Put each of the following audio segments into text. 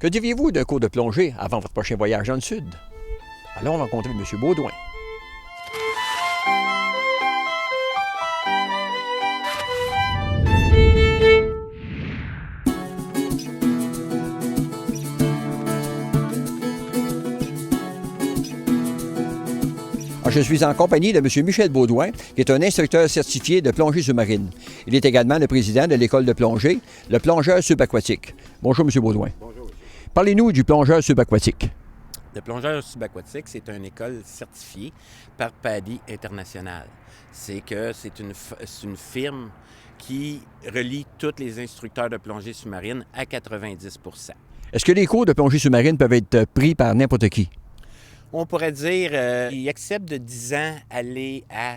Que diriez-vous d'un cours de plongée avant votre prochain voyage dans le Sud? Allons rencontrer M. Baudouin. Je suis en compagnie de M. Michel Baudouin, qui est un instructeur certifié de plongée sous-marine. Il est également le président de l'école de plongée, le plongeur subaquatique. Bonjour, M. Baudouin. Bonjour. Parlez-nous du plongeur subaquatique. Le plongeur subaquatique, c'est une école certifiée par PADI International. C'est une firme qui relie tous les instructeurs de plongée sous-marine à 90 %. Est-ce que les cours de plongée sous-marine peuvent être pris par n'importe qui? On pourrait dire qu'il accepte de 10 ans aller à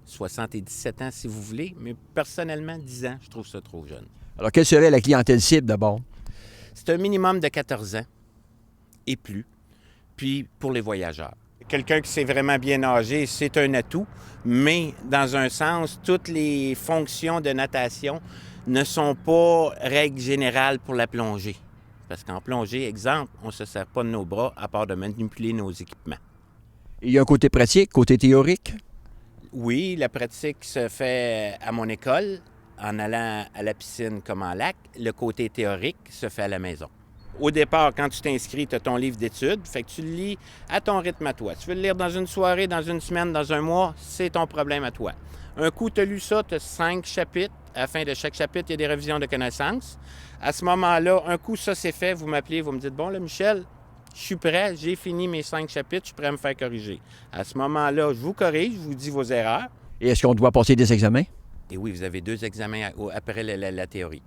77 ans, si vous voulez, mais personnellement, 10 ans, je trouve ça trop jeune. Alors, quelle serait la clientèle cible d'abord? C'est un minimum de 14 ans et plus, puis pour les voyageurs. Quelqu'un qui sait vraiment bien nager, c'est un atout, mais dans un sens, toutes les fonctions de natation ne sont pas règles générales pour la plongée. Parce qu'en plongée, exemple, on ne se sert pas de nos bras à part de manipuler nos équipements. Il y a un côté pratique, côté théorique? Oui, la pratique se fait à mon école, en allant à la piscine comme en lac. Le côté théorique se fait à la maison. Au départ, quand tu t'inscris, tu as ton livre d'études, fait que tu le lis à ton rythme à toi. Tu veux le lire dans une soirée, dans une semaine, dans un mois, c'est ton problème à toi. Un coup, tu as lu ça, tu as 5 chapitres. À la fin de chaque chapitre, il y a des révisions de connaissances. À ce moment-là, un coup, ça c'est fait, vous m'appelez, vous me dites, bon là, Michel, je suis prêt, j'ai fini mes 5 chapitres, je suis prêt à me faire corriger. À ce moment-là, je vous corrige, je vous dis vos erreurs. Et est-ce qu'on doit passer des examens? Et oui, vous avez 2 examens après la théorie.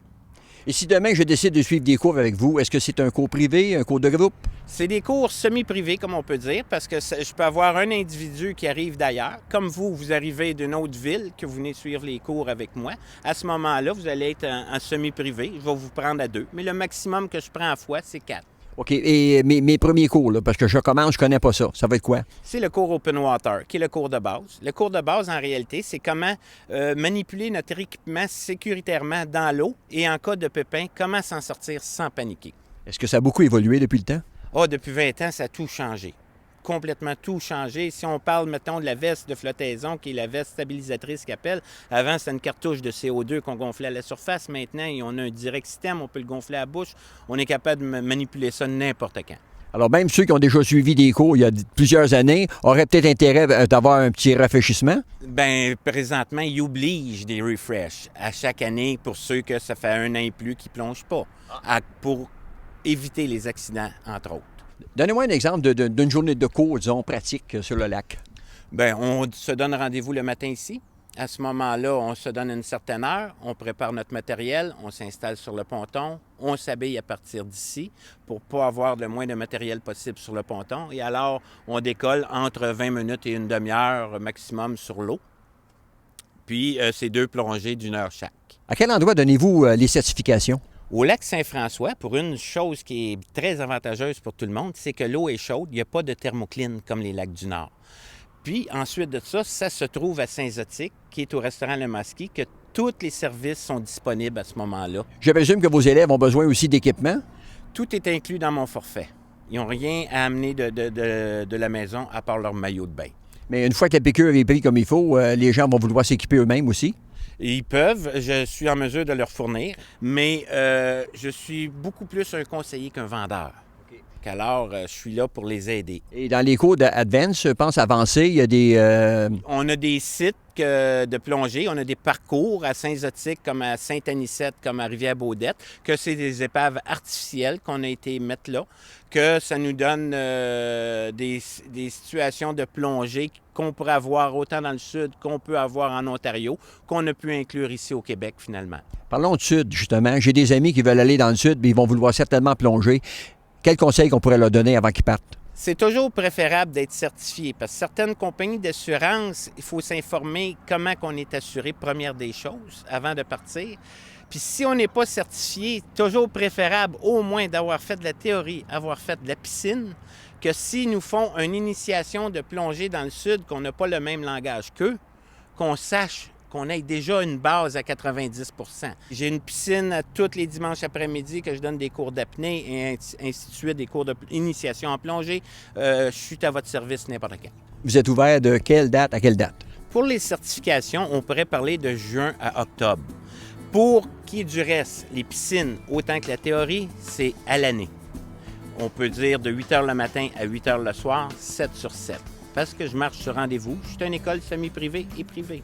Et si demain je décide de suivre des cours avec vous, est-ce que c'est un cours privé, un cours de groupe? C'est des cours semi-privés, comme on peut dire, parce que je peux avoir un individu qui arrive d'ailleurs. Comme vous arrivez d'une autre ville, que vous venez suivre les cours avec moi. À ce moment-là, vous allez être en semi-privé. Je vais vous prendre à 2. Mais le maximum que je prends à fois, c'est 4. OK. Et mes premiers cours, là, parce que je commence, je connais pas ça. Ça va être quoi? C'est le cours Open Water, qui est le cours de base. Le cours de base, en réalité, c'est comment manipuler notre équipement sécuritairement dans l'eau et en cas de pépin, comment s'en sortir sans paniquer. Est-ce que ça a beaucoup évolué depuis le temps? Depuis 20 ans, ça a tout changé. Complètement tout changé. Si on parle, mettons, de la veste de flottaison, qui est la veste stabilisatrice qu'ils appellent, avant, c'était une cartouche de CO2 qu'on gonflait à la surface. Maintenant, on a un direct système, on peut le gonfler à la bouche. On est capable de manipuler ça n'importe quand. Alors, même ceux qui ont déjà suivi des cours il y a plusieurs années auraient peut-être intérêt d'avoir un petit rafraîchissement? Bien, présentement, ils obligent des refresh à chaque année pour ceux que ça fait 1 an et plus qui ne plongent pas, pour éviter les accidents, entre autres. Donnez-moi un exemple d'une journée de cours, disons, pratique sur le lac. Bien, on se donne rendez-vous le matin ici. À ce moment-là, on se donne une certaine heure, on prépare notre matériel, on s'installe sur le ponton, on s'habille à partir d'ici pour ne pas avoir le moins de matériel possible sur le ponton. Et alors, on décolle entre 20 minutes et une demi-heure maximum sur l'eau. Puis, c'est 2 plongées d'1 heure chaque. À quel endroit donnez-vous les certifications? Au lac Saint-François, pour une chose qui est très avantageuse pour tout le monde, c'est que l'eau est chaude, il n'y a pas de thermocline comme les lacs du Nord. Puis, ensuite de ça, ça se trouve à Saint-Zotique, qui est au restaurant Le Masquis, que tous les services sont disponibles à ce moment-là. Je présume que vos élèves ont besoin aussi d'équipement? Tout est inclus dans mon forfait. Ils n'ont rien à amener de la maison à part leur maillot de bain. Mais une fois que la piqûre est prise comme il faut, les gens vont vouloir s'équiper eux-mêmes aussi? Ils peuvent, je suis en mesure de leur fournir, mais je suis beaucoup plus un conseiller qu'un vendeur. Alors, je suis là pour les aider. Et dans les cours d'Advance, je pense avancé, il y a des... On a des sites de plongée, on a des parcours à Saint-Zotique, comme à Sainte-Anicette, comme à Rivière-Baudette, que c'est des épaves artificielles qu'on a été mettre là, que ça nous donne des situations de plongée qu'on pourrait avoir autant dans le sud qu'on peut avoir en Ontario, qu'on a pu inclure ici au Québec, finalement. Parlons du sud, justement. J'ai des amis qui veulent aller dans le sud, mais ils vont vouloir certainement plonger. Quel conseil qu'on pourrait leur donner avant qu'ils partent? C'est toujours préférable d'être certifié parce que certaines compagnies d'assurance, il faut s'informer comment on est assuré, première des choses, avant de partir. Puis si on n'est pas certifié, toujours préférable au moins d'avoir fait de la théorie, avoir fait de la piscine, que s'ils nous font une initiation de plongée dans le sud, qu'on n'a pas le même langage qu'eux, qu'on sache qu'on ait déjà une base à 90 %. J'ai une piscine tous les dimanches après-midi que je donne des cours d'apnée et ainsi de suite, des cours d'initiation en plongée. Je suis à votre service n'importe quand. Vous êtes ouvert de quelle date à quelle date? Pour les certifications, on pourrait parler de juin à octobre. Pour qu'il y ait du reste, les piscines, autant que la théorie, c'est à l'année. On peut dire de 8 h le matin à 8 h le soir, 7 sur 7. Parce que je marche sur rendez-vous. Je suis une école semi-privée et privée.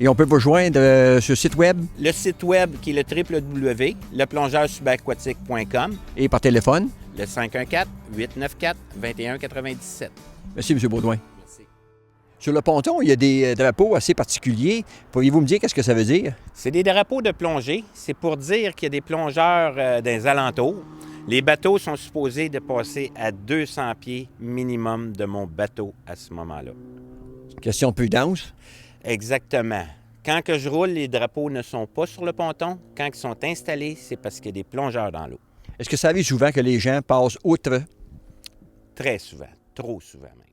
Et on peut vous joindre sur le site web Le site web qui est le www.leplongeurssubaquatique.com et par téléphone. le 514-894-2197. Merci, M. Baudouin. Merci. Sur le ponton, il y a des drapeaux assez particuliers. Pourriez-vous me dire qu'est-ce que ça veut dire? C'est des drapeaux de plongée. C'est pour dire qu'il y a des plongeurs dans les alentours. Les bateaux sont supposés de passer à 200 pieds minimum de mon bateau à ce moment-là. Question de prudence. Exactement. Quand que je roule, les drapeaux ne sont pas sur le ponton. Quand ils sont installés, c'est parce qu'il y a des plongeurs dans l'eau. Est-ce que ça arrive souvent que les gens passent outre? Très souvent, trop souvent même.